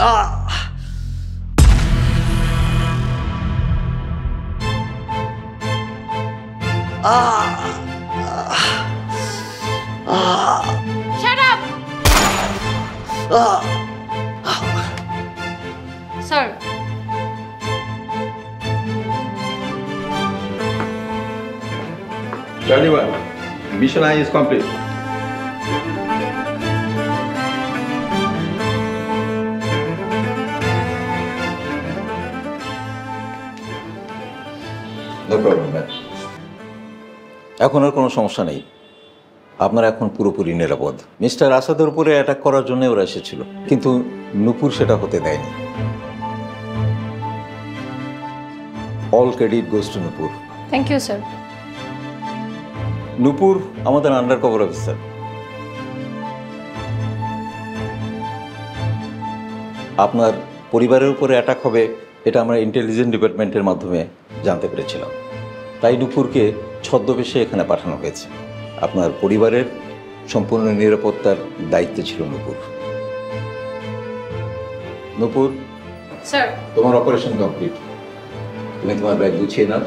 Shut up! Sir. Charlie 1, mission I is complete. No problem, man. এখন আর কোনো সমস্যা নেই। আপনারা এখন পুরোপুরি নিরাপদ। মিস্টার আসাদের উপরে অ্যাটাক করার জন্য ওরা এসেছিল, কিন্তু নূপুর সেটা হতে দেয়নি। All credit goes to Nupur. Thank you, sir. নূপুর আমাদের আন্ডার কভার অফিসার। আপনার পরিবারের উপরে অ্যাটাক হবে এটা আমরা ইন্টেলিজেন্স ডিপার্টমেন্টের মাধ্যমে জানতে পেরেছিলাম, তাই নূপুরকে ছদ্মবেশে এখানে পাঠানো হয়েছে। আপনার পরিবারের সম্পূর্ণ নিরাপত্তার দায়িত্বে ছিল নূপুর। নূপুর, স্যার, তোমার অপারেশন কমপ্লিট। তুমি তোমার ব্যাগ গুছিয়ে নাও,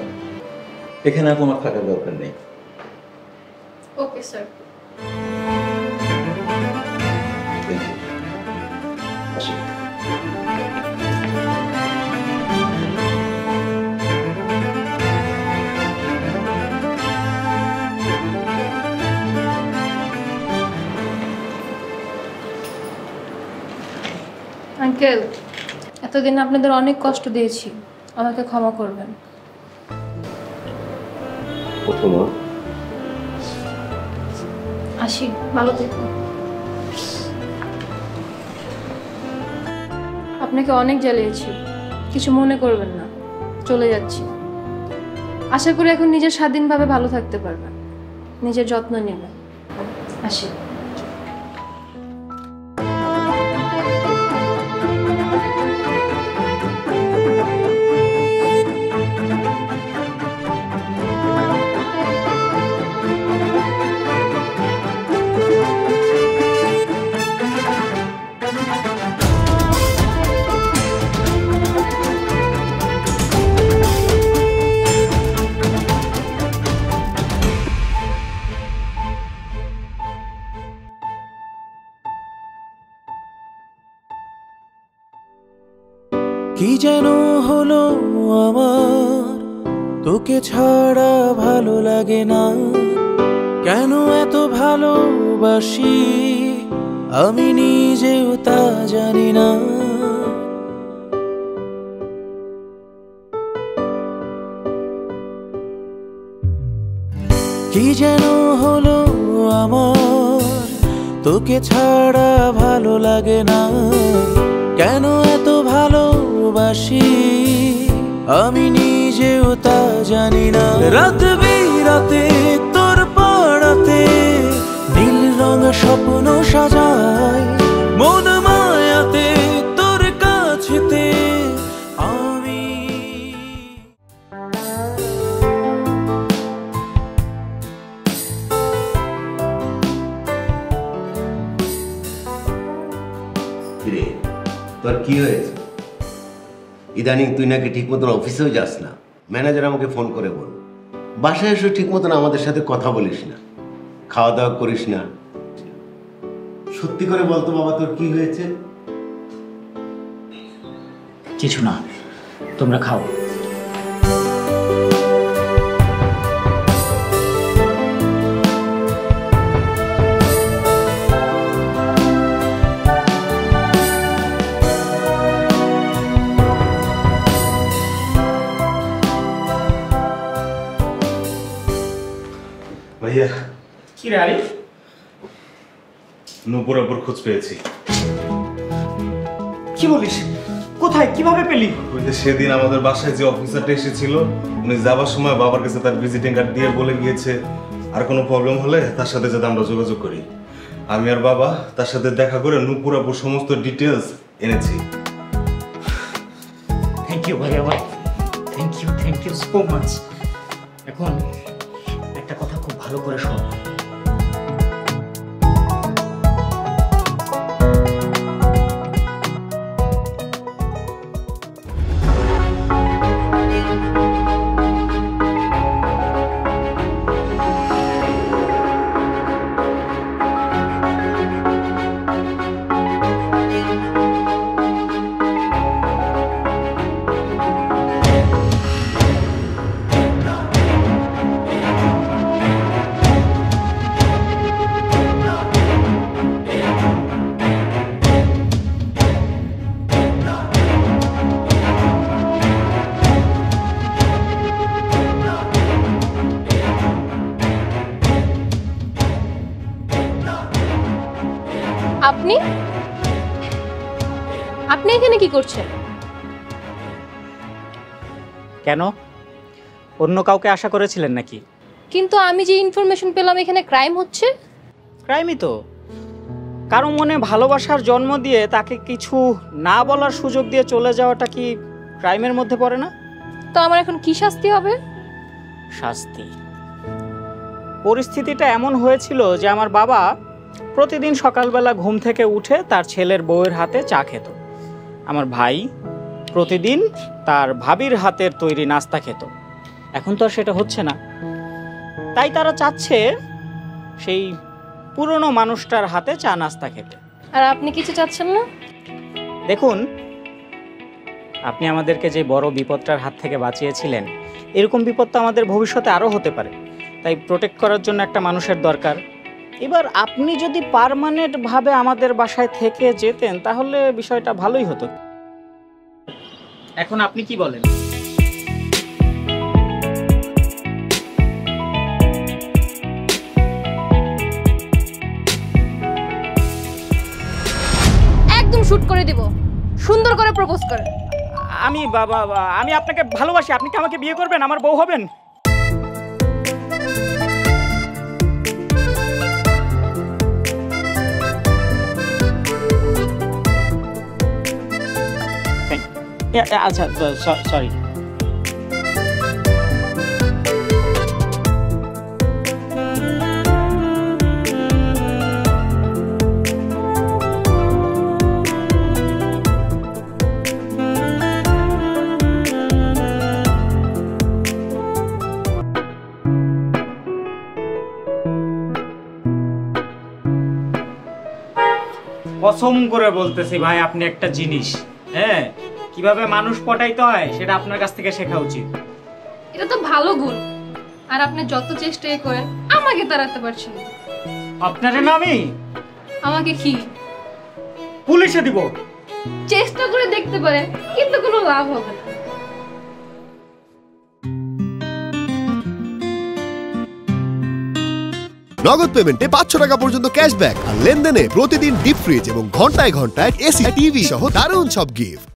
এখানে আর তোমার থাকার দরকার নেই। Okay sir. Thank you. আসি। আঙ্কেল, এতদিন আপনাদের অনেক কষ্ট দিয়েছি, আমাকে ক্ষমা করবেন। আসি, ভালো থেকো। আপনাকে অনেক জ্বালিয়েছি, কিছু মনে করবেন না, চলে যাচ্ছি। আশা করি এখন নিজের স্বাধীনভাবে ভালো থাকতে পারবেন, নিজের যত্ন নেবেন। আসি। কি যেন হলো আমার, তোকে ছাড়া ভালো লাগে না। কেন এত ভালোবাসি আমি নিজেও তা জানি না। কি যেন হলো আমার, তোকে ছাড়া ভালো লাগে না। কেন এত ভালোবাসি আমি নিজেও তা জানি না। রাত বিরাতে তোর পাড়াতে নীল রঙা স্বপ্ন সাজায়, মন মায়াতে তোর কাছেতে আমি। তোর কি হয়েছে? ইদানিং তুই নাকি ঠিক মতন অফিসেও যাস না। ম্যানেজার আমাকে ফোন করে বল, বাসায় এসে ঠিক মতন আমাদের সাথে কথা বলিস না, খাওয়া দাওয়া করিস না। সত্যি করে বলতো বাবা, তোর কি হয়েছে? কিছু না, তোমরা খাও। ভাইয়া, কি রে আরিফ? নূপুর আপুর খোঁজ পেয়েছি। কি বলিস? কোথায়, কিভাবে পেলি? ওই যে সেদিন আমাদের বাসায় যে অফিসারটা এসেছিল, উনি যাবার সময় বাবার কাছে তার ভিজিটিং কার্ড দিয়ে বলে গিয়েছে আর কোনো প্রবলেম হলে তার সাথে যাতে আমরা যোগাযোগ করি। আমি আর বাবা তার সাথে দেখা করে নূপুর আপুর সমস্ত ডিটেলস এনেছি। থ্যাংক ইউ ভাইয়া ভাই, থ্যাংক ইউ সো মাচ। এখন একটা কথা খুব ভালো করে শোন। আপনি এখানে কি করছেন? কেন, অন্য কাউকে আশা করেছিলেন নাকি? কিন্তু আমি যে ইনফরমেশন পেলাম এখানে ক্রাইম হচ্ছে। ক্রাইমই তো। কারো মনে ভালোবাসার জন্ম দিয়ে তাকে কিছু না বলার সুযোগ দিয়ে চলে যাওয়াটা কি ক্রাইমের মধ্যে পড়ে না? তো আমার এখন কি শাস্তি হবে? শাস্তি? পরিস্থিতিটা এমন হয়েছিল যে আমার বাবা প্রতিদিন সকালবেলা ঘুম থেকে উঠে তার ছেলের বউয়ের হাতে চা খেত, আমার ভাই প্রতিদিন তার ভাবির হাতের তৈরি নাস্তা খেত। এখন তো আর সেটা হচ্ছে না, তাই তারা চাচ্ছে সেই পুরনো মানুষটার হাতে চা নাস্তা খেতে। আর আপনি কিছু চাচ্ছেন না? দেখুন, আপনি আমাদেরকে যে বড় বিপদটার হাত থেকে বাঁচিয়েছিলেন, এরকম বিপদ তো আমাদের ভবিষ্যতে আরও হতে পারে, তাই প্রোটেক্ট করার জন্য একটা মানুষের দরকার। এবার আপনি যদি পার্মানেন্টভাবে আমাদের বাসায় থেকে যেতেন তাহলে বিষয়টা ভালোই হতো। এখন আপনি কি বলেন? একদম শুট করে দিব, সুন্দর করে প্রপোজ করে। আমি আপনাকে ভালোবাসি, আপনি কি আমাকে বিয়ে করবেন, আমার বউ হবেন? আচ্ছা, সরি। কসম করে বলতেছি ভাই, আপনি একটা জিনিস, হ্যাঁ, কিভাবে মানুষ পটাইতে হয় সেটা আপনার কাছ থেকে শেখা উচিত। এটা তো ভালো গুণ, আর আপনি যত চেষ্টাই করেন আমাকে তাড়াতে পারছেন না। আপনারে না আমি আমাকে কি পুলিশে দিব? চেষ্টা করে দেখতে পারেন, কিন্তু কোনো লাভ হবে না। নগদ পেমেন্টে 500 টাকা পর্যন্ত ক্যাশব্যাক আর লেনদেনে প্রতিদিন ডিপ ফ্রিজ এবং ঘন্টায় ঘন্টায় এসি টিভি সহ দারুণ সব গিফট।